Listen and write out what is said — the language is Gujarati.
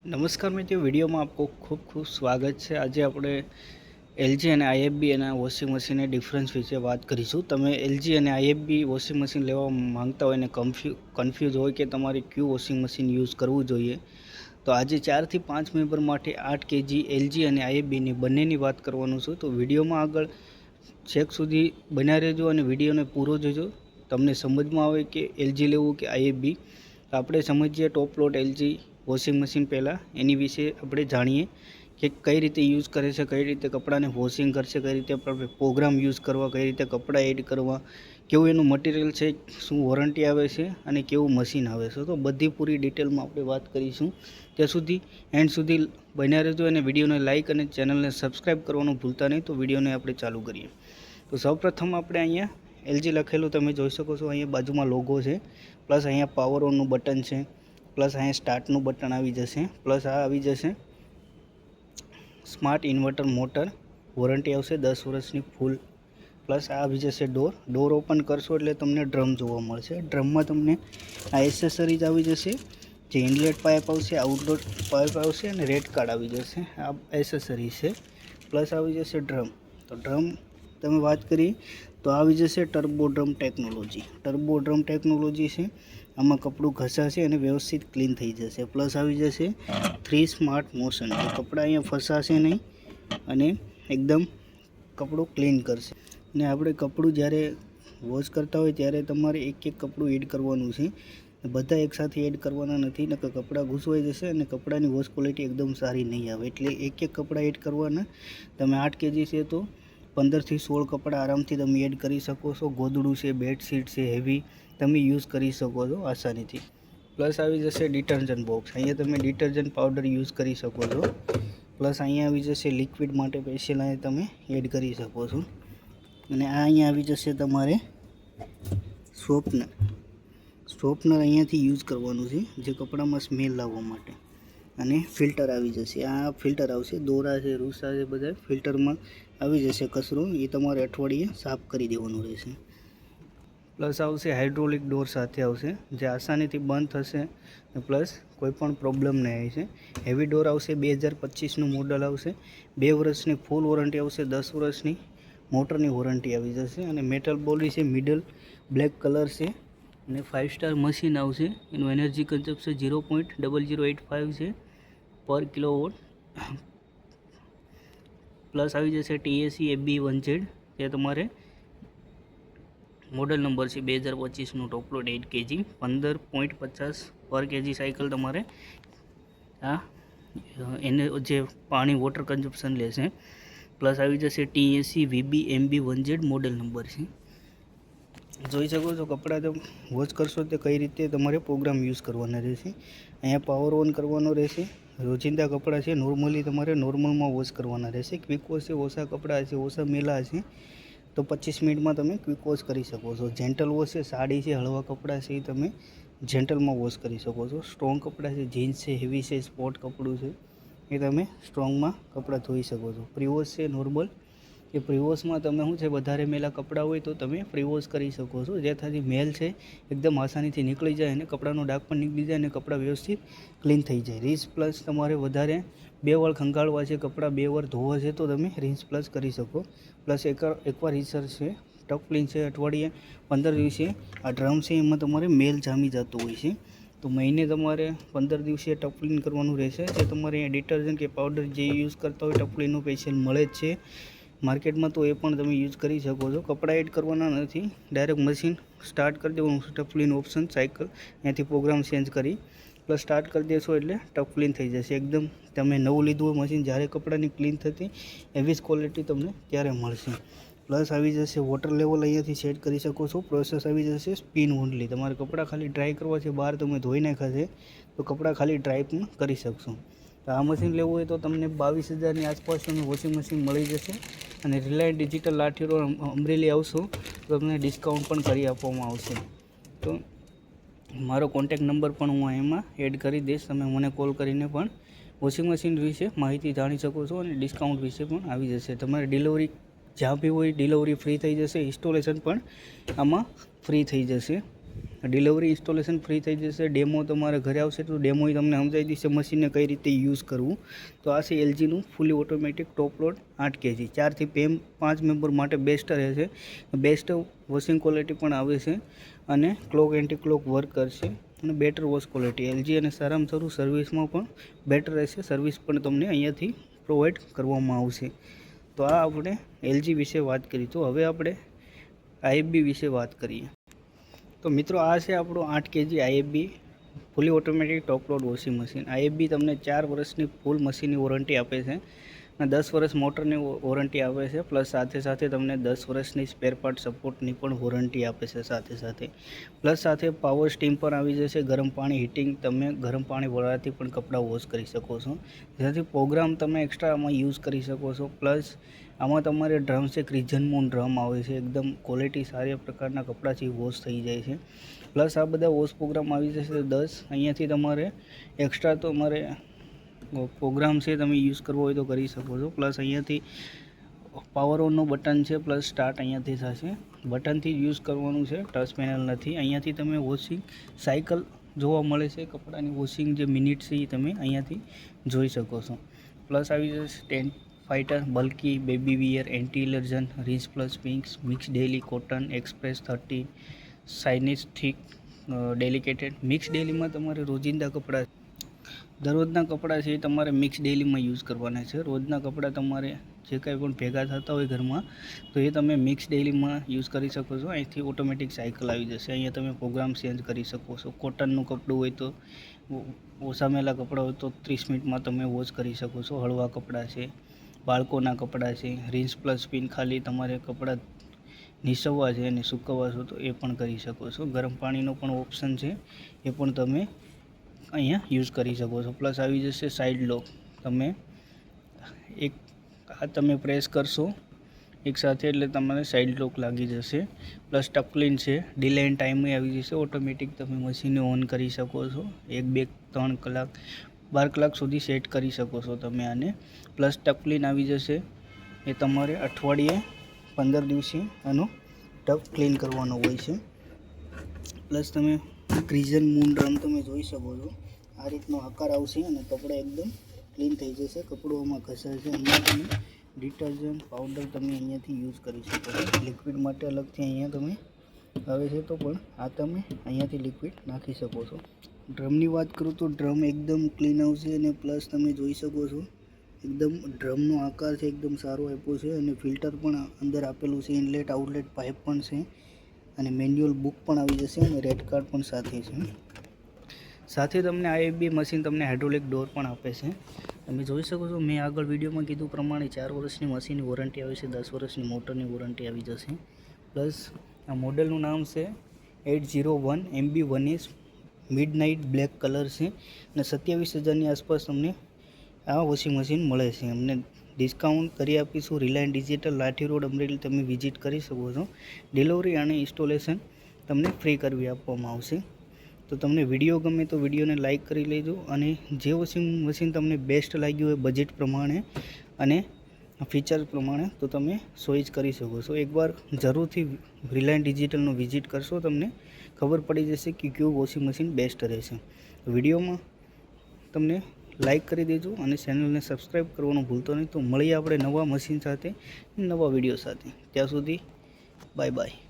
नमस्कार मित्रों, वीडियो में आपको खूब खूब स्वागत है। आज આપણે एलजी અને આઈએફબી એના વોશિંગ મશીનના ડિફરન્સ વિશે વાત કરીશું। તમે એલજી અને આઈએફબી વોશિંગ મશીન લેવા માંગતા હોય અને કન્ફ્યુઝ હોય કે તમારે કયું વોશિંગ મશીન યુઝ કરવું જોઈએ, તો આજે 4 થી 5 મેમ્બર માટે 8 કેજી એલજી અને આઈએફબીની બંનેની વાત કરવાનું છું। તો વિડીયોમાં આગળ છેક સુધી બન્યા રહેજો અને વિડીયોને પૂરો જોજો, તમને સમજમાં આવે કે એલજી લેવું કે આઈએફબી। તો આપણે સમજીએ ટોપ લોડ એલજી વોશિંગ મશીન। પહેલાં એની વિશે આપણે જાણીએ કે કઈ રીતે યુઝ કરે છે, કઈ રીતે કપડાને વોશિંગ કરશે, કઈ રીતે આપણે પ્રોગ્રામ યુઝ કરવા, કઈ રીતે કપડાં એડ કરવા, કેવું એનું મટીરિયલ છે, શું વોરંટી આવે છે અને કેવું મશીન આવે છે। તો બધી પૂરી ડિટેલમાં આપણે વાત કરીશું। ત્યાં સુધી એન્ડ સુધી બન્યા રહેજો અને વિડીયોને લાઇક અને ચેનલને સબસ્ક્રાઈબ કરવાનું ભૂલતા નહીં। તો વિડીયોને આપણે ચાલુ કરીએ। તો સૌપ્રથમ આપણે અહીંયા એલજી લખેલું તમે જોઈ શકો છો, અહીંયા બાજુમાં લોગો છે, પ્લસ અહીંયા પાવર ઓનનું બટન છે, પ્લસ અહીંયા સ્ટાર્ટનું બટન આવી જશે, પ્લસ આ આવી જશે સ્માર્ટ ઇન્વર્ટર મોટર, વોરંટી આવશે 10 વર્ષની ફૂલ, પ્લસ આ આવી જશે ડોર ઓપન કરશો એટલે તમને ડ્રમ જોવા મળશે। ડ્રમમાં તમને આ એસેસરીઝ આવી જશે, જે ઇનલેટ પાઇપ આવશે, આઉટલેટ પાઇપ આવશે અને રેડ કાર્ડ આવી જશે, આ એસેસરીઝ છે। પ્લસ આવી જશે ડ્રમ। તો ડ્રમ તમે વાત કરીએ તો આવી જશે ટર્બો ડ્રમ ટેકનોલોજી છે। આમાં કપડું ઘસાશે અને વ્યવસ્થિત ક્લીન થઈ જશે। પ્લસ આવી જશે 3 સ્માર્ટ મોશન, તો કપડાં અહીંયા ફસાશે નહીં અને એકદમ કપડું ક્લીન કરશે। અને આપણે કપડું જ્યારે વોશ કરતા હોય ત્યારે તમારે એક એક કપડું એડ કરવાનું છે, બધા એકસાથે એડ કરવાના નથી, નકર કપડાં ઘૂસવાઈ જશે અને કપડાની વોશ ક્વોલિટી એકદમ સારી નહીં આવે। એટલે એક એક કપડાં એડ કરવાના। તમે 8 કેજી છે તો 15 થી 16 કપડાં આરામથી તમે એડ કરી શકો છો। ગોદડું છે, બેડશીટ છે, હેવી તમે યુઝ કરી શકો છો આસાનીથી। પ્લસ આવી જશે ડિટર્જન્ટ બોક્સ, અહીંયા તમે ડિટર્જન્ટ પાવડર યુઝ કરી શકો છો। પ્લસ અહીંયા આવી જશે લિક્વિડ માટે સ્પેશિયલ, અહીંયા તમે એડ કરી શકો છો। અને આ અહીંયા આવી જશે તમારે સોપનર અહીંયાથી યુઝ કરવાનું છે, જે કપડામાં સ્મેલ લાવવા માટે। અને ફિલ્ટર આવી જશે, આ ફિલ્ટર આવશે, દોરા છે, રૂસા છે, બધા ફિલ્ટરમાં આવી જશે કચરો, એ તમારે અઠવાડિયે સાફ કરી દેવાનું રહેશે। પ્લસ આવશે હાઇડ્રોલિક ડોર સાથે આવશે, જે આસાનીથી બંધ થશે, પ્લસ કોઈ પણ પ્રોબ્લેમ નહીં આવશે। હેવી ડોર આવશે, 2025નું મોડલ આવશે, 2 વર્ષની ફૂલ વોરંટી આવશે, 10 વર્ષની મોટરની વોરંટી આવી જશે। અને મેટલ બોડી છે, મિડલ બ્લેક કલર છે અને 5 સ્ટાર મશીન આવશે। એનું એનર્જી કન્ઝપ્શન 0.0085 છે પર કિલોવોટ। પ્લસ આવી જશે TAC AB1Z, જે તમારે મોડલ નંબર છે 2025નું ટોપલોડ 8 કેજી, 15.50 પર કેજી સાયકલ તમારે આ એને જે પાણી વોટર કન્ઝપ્શન લેશે। પ્લસ આવી જશે TAC VB MB1Z model number છે। જોઈ શકો છો કપડાં તમે વોશ કરશો તો કઈ રીતે તમારે પ્રોગ્રામ યુઝ કરવાના રહેશે। અહીંયા પાવર ઓન કરવાનો રહેશે, રોજિંદા કપડાં છે નોર્મલી તમારે નોર્મલમાં વોશ કરવાના રહેશે। ક્વિક વોશ છે, ઓછા કપડાં છે, ઓછા મેલા છે તો 25 મિનિટમાં તમે ક્વિક વોશ કરી શકો છો। જેન્ટલ વોશ છે, સાડી છે, હળવા કપડાં છે, એ તમે જેન્ટલમાં વોશ કરી શકો છો। સ્ટ્રોંગ કપડાં છે, જીન્સ છે, હેવી છે, સ્પોર્ટ કપડું છે, એ તમે સ્ટ્રોંગમાં કપડાં ધોઈ શકો છો। પ્રી વોશ છે નોર્મલ, એ પ્રી વોશમાં તમે શું છે વધારે મેલા કપડાં હોય તો તમે પ્રી વોશ કરી શકો છો, જેથી મેલ છે એકદમ આસાનીથી નીકળી જાય અને કપડાનો ડાઘ પણ નીકળી જાય અને કપડાં વ્યવસ્થિત ક્લીન થઈ જાય। રીસ પ્લસ તમારે વધારે 2 વાર ખંગાળવા છે, કપડાં 2 વાર ધોવા છે તો તમે રીસ પ્લસ કરી શકો। પ્લસ એકવાર રિસર્ચ છે, ટફ ક્લીન છે, અઠવાડિયે 15 દિવસે આ ડ્રમ છે એમાં તમારે મેલ જામી જતું હોય છે, તો મહિને તમારે 15 દિવસે ટફ ક્લીન કરવાનું રહેશે। જે તમારે અહીંયા ડિટર્જન્ટ કે પાવડર જે યુઝ કરતા હોય ટફ ક્લીનનું સ્પેશિયલ મળે જ છે માર્કેટમાં, તો એ પણ તમે યુઝ કરી શકો છો। કપડાં એડ કરવાના નથી, ડાયરેક્ટ મશીન સ્ટાર્ટ કરી દેવાનું, ટફ ક્લીન ઓપ્શન સાયકલ અહીંયાથી પ્રોગ્રામ ચેન્જ કરી પ્લસ સ્ટાર્ટ કરી દેશો એટલે ટફ ક્લીન થઈ જશે એકદમ। તમે નવું લીધું હોય મશીન, જ્યારે કપડાની ક્લીન થતી એવી જ ક્વોલિટી તમને ત્યારે મળશે। પ્લસ આવી જશે વોટર લેવલ, અહીંયાથી સેટ કરી શકો છો। પ્રોસેસ આવી જશે સ્પિન ઓનલી, તમારે કપડાં ખાલી ડ્રાય કરવા છે, બહાર તમે ધોઈ નાખ્યા છે તો કપડાં ખાલી ડ્રાય પણ કરી શકશો। તો આ મશીન લેવું હોય તો તમને 22,000ની આસપાસનું વોશિંગ મશીન મળી જશે। અને રિલાયન્સ ડિજિટલ લાઠી રોડ અમરેલી આવશો તો તમને ડિસ્કાઉન્ટ પણ કરી આપવામાં આવશે। તો મારો કોન્ટેક્ટ નંબર પણ હું એમાં એડ કરી દઈશ, તમે મને કોલ કરીને પણ વોશિંગ મશીન વિશે માહિતી જાણી શકો છો અને ડિસ્કાઉન્ટ વિશે પણ આવી જશે। તમારે ડિલિવરી જ્યાં બી હોય ડિલિવરી ફ્રી થઈ જશે, ઇન્સ્ટોલેશન પણ આમાં ફ્રી થઈ જશે। ડિલિવરી ઇન્સ્ટોલેશન ફ્રી થઈ જશે. ડેમો તમારે ઘરે આવશે તો ડેમો તમને સમજાવી દેશે મશીનને કઈ રીતે યુઝ કરવું. તો આ છે એલજીનું ફૂલી ઓટોમેટિક ટોપ લોડ 8 kg 4 થી 5 મેમ્બર માટે બેસ્ટ રહેશે. બેસ્ટ વોશિંગ ક્વોલિટી પણ આવે છે અને ક્લોક એન્ટી ક્લોક વર્ક કરશે અને બેટર વોશ ક્વોલિટી. એલજી અને સારામાં સારું સર્વિસમાં પણ બેટર રહેશે. સર્વિસ પણ તમને અહીંયાથી પ્રોવાઈડ કરવામાં આવશે. તો આ આપણે એલજી વિશે વાત કરી. તો હવે આપણે આઈએફબી વિશે વાત કરીએ. તો મિત્રો આ છે આપણું 8 kg આઈએફબી ફૂલી ઓટોમેટિક ટોપ લોડ વોશિંગ મશીન. આઈએફબી તમને 4 વર્ષની ફૂલ મશીનની વોરંટી આપે છે અને 10 વર્ષ મોટરની વોરંટી આપે છે. પ્લસ સાથે તમને 10 વર્ષની સ્પેર પાર્ટ સપોર્ટની પણ વોરંટી આપે છે સાથે. પ્લસ સાથે પાવર સ્ટીમ પણ આવી જશે. ગરમ પાણી હીટિંગ, તમે ગરમ પાણી વળવાથી પણ કપડાં વોશ કરી શકો છો. જેનાથી પ્રોગ્રામ તમે એક્સ્ટ્રા આમાં યુઝ કરી શકો છો. પ્લસ આમાં તમારે ડ્રમ છે, ક્રિઝન મૂન ડ્રમ આવે છે. એકદમ ક્વોલિટી સારી પ્રકારના કપડાથી વોશ થઈ જાય છે. પ્લસ આ બધા વોશ પ્રોગ્રામ આવી જશે 10. અહીંયાથી તમારે એક્સ્ટ્રા તમારે પ્રોગ્રામ છે તમે યુઝ કરવો હોય તો કરી શકો છો. પ્લસ અહીંયાથી પાવર ઓનનું બટન છે. પ્લસ સ્ટાર્ટ અહીંયાથી થશે. બટનથી જ યુઝ કરવાનું છે, ટચ પેનલ નથી. અહીંયાથી તમે વોશિંગ સાયકલ જોવા મળે છે. કપડાની વોશિંગ જે મિનિટ છે એ તમે અહીંયાથી જોઈ શકો છો. પ્લસ આવી જશે tent fighter, bulky, baby wear, anti allergen, rich plus pinks, mix daily, cotton, express 30, સાઇનિશ થીક, ડેલિકેટેડ. મિક્સ ડેલીમાં તમારે રોજિંદા કપડાં, દરરોજના કપડાં છે એ તમારે મિક્સ ડેલીમાં યુઝ કરવાના છે. રોજના કપડાં તમારે જે કાંઈ પણ ભેગા થતા હોય ઘરમાં તો એ તમે મિક્સ ડેલીમાં યુઝ કરી શકો છો. અહીંથી ઓટોમેટિક સાયકલ આવી જશે. અહીંયા તમે પ્રોગ્રામ ચેન્જ કરી શકો છો. કોટનનું કપડું હોય તો ઓસામેલા કપડાં હોય તો 30 મિનિટમાં તમે વોશ કરી શકો છો. હળવા કપડાં છે, બાળકોના કપડાં છે, રીન્સ પ્લસ સ્પિન, ખાલી તમારે કપડાં નીસવવા છે અને સૂકવવા છો તો એ પણ કરી શકો છો. ગરમ પાણીનો પણ ઓપ્શન છે, એ પણ તમે અહીંયા યુઝ કરી શકો છો. પ્લસ આવી જશે સાઇડ લોક. તમે તમે પ્રેસ કરશો એકસાથે એટલે તમારે સાઇડ લોક લાગી જશે. પ્લસ ટકલીન છે, ડિલે એન્ડ ટાઈમે આવી જશે. ઓટોમેટિક તમે મશીનને ઓન કરી શકો છો. 1, 2, 3 કલાક, 12 કલાક સુધી સેટ કરી શકો છો તમે આને. પ્લસ ટકલીન આવી જશે. એ તમારે અઠવાડિયે 15 દિવસે આનો ટપ ક્લીન કરવાનો હોય છે. પ્લસ તમે ક્રિઝન મૂન ડ્રમ તમે જોઈ શકો છો. આ રીતનો આકાર આવશે અને કપડાં એકદમ ક્લીન થઈ જશે. કપડોમાં ઘસાશે. અહીંયા તમે ડિટર્જન્ટ પાવડર તમે અહીંયાથી યુઝ કરી શકો છો. લિક્વિડ માટે અલગથી અહીંયા તમે આવે છે તો પણ આ તમે અહીંયાથી લિક્વિડ નાખી શકો છો. ડ્રમની વાત કરું તો ડ્રમ એકદમ ક્લીન આવશે અને પ્લસ તમે જોઈ શકો છો એકદમ ડ્રમનો આકાર છે એકદમ સારો આપ્યો છે અને ફિલ્ટર પણ અંદર આપેલું છે. ઇનલેટ આઉટલેટ પાઇપ પણ છે અને મેન્યુઅલ બુક પણ આવી જશે અને રેડ કાર્ડ પણ સાથે છે. સાથે તમને આઈએફબી મશીન તમને હાઇડ્રોલિક ડોર પણ આપે છે. તમે જોઈ શકો છો મેં આગળ વિડીયોમાં કીધું પ્રમાણે 4 વર્ષની મશીનની વોરંટી આવે છે. 10 વર્ષની મોટરની વોરંટી આવી જશે. પ્લસ આ મોડલનું નામ છે 801 MB1S મિડનાઇટ બ્લેક કલર છે અને 27,000ની આસપાસ તમને આ વોશિંગ મશીન મળે છે. અમને ડિસ્કાઉન્ટ કરી આપીશું. રિલાયન્સ ડિજિટલ લાઠી રોડ અમરેલી તમે વિઝિટ કરી શકો છો. ડિલિવરી અને ઇન્સ્ટોલેશન તમને ફ્રી કરવી આપવામાં આવશે. તો તમને વિડીયો ગમે તો વિડીયોને લાઇક કરી લેજો અને જે વોશિંગ મશીન તમને બેસ્ટ લાગ્યું હોય બજેટ પ્રમાણે અને ફીચર પ્રમાણે તો તમે ચોઈસ કરી શકો છો. એકવાર જરૂરથી રિલાયન્સ ડિજિટલનો વિઝિટ કરશો તમને ખબર પડી જશે કે કયું વોશિંગ મશીન બેસ્ટ રહેશે. વિડીયોમાં તમને લાઇક કરી દેજો અને ચેનલને સબસ્ક્રાઈબ કરવાનું ભૂલતો નહીં. તો મળીએ આપણે નવા મશીન સાથે, નવા વિડીયો સાથે. ત્યાં સુધી બાય બાય.